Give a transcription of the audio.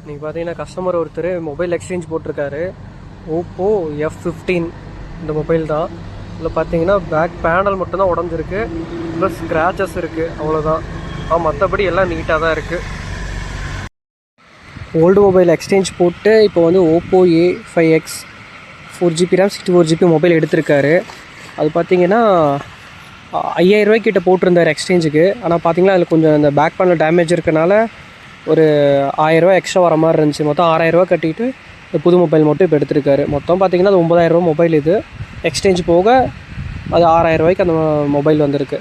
நீங்கள் பார்த்தீங்கன்னா கஸ்டமர் ஒருத்தர் மொபைல் எக்ஸ்சேஞ்ச் போட்டிருக்காரு. ஓப்போ F15 இந்த மொபைல் தான். இதில் பார்த்தீங்கன்னா பேக் பேனல் மட்டும்தான் உடஞ்சிருக்கு, ப்ளஸ் ஸ்க்ராச்சஸ் இருக்குது, அவ்வளோதான். மற்றபடி எல்லாம் நீட்டாக தான் இருக்குது. ஓல்டு மொபைல் எக்ஸ்சேஞ்ச் போட்டு இப்போ வந்து Oppo A5X 4GB RAM 64GB mobile எடுத்திருக்காரு. அது பார்த்தீங்கன்னா 5000 ரூபாய்க்கு கிட்ட போட்டிருந்தார் எக்ஸ்சேஞ்சுக்கு. ஆனால் பார்த்தீங்கன்னா அதில் கொஞ்சம் இந்த பேக் பேனல் டேமேஜ் இருக்கனால ஒரு 1000 ரூபா எக்ஸ்ட்ரா வர மாதிரி இருந்துச்சு. மொத்தம் 6000 ரூபா கட்டிட்டு இந்த புது மொபைல் மட்டும் இப்போ எடுத்திருக்காரு. மொத்தம் பார்த்தீங்கன்னா அது 9000 ரூபா மொபைல். இது எக்ஸ்சேஞ்ச் போக அது 6000 ரூபாய்க்கு அந்த மொபைல் வந்திருக்கு.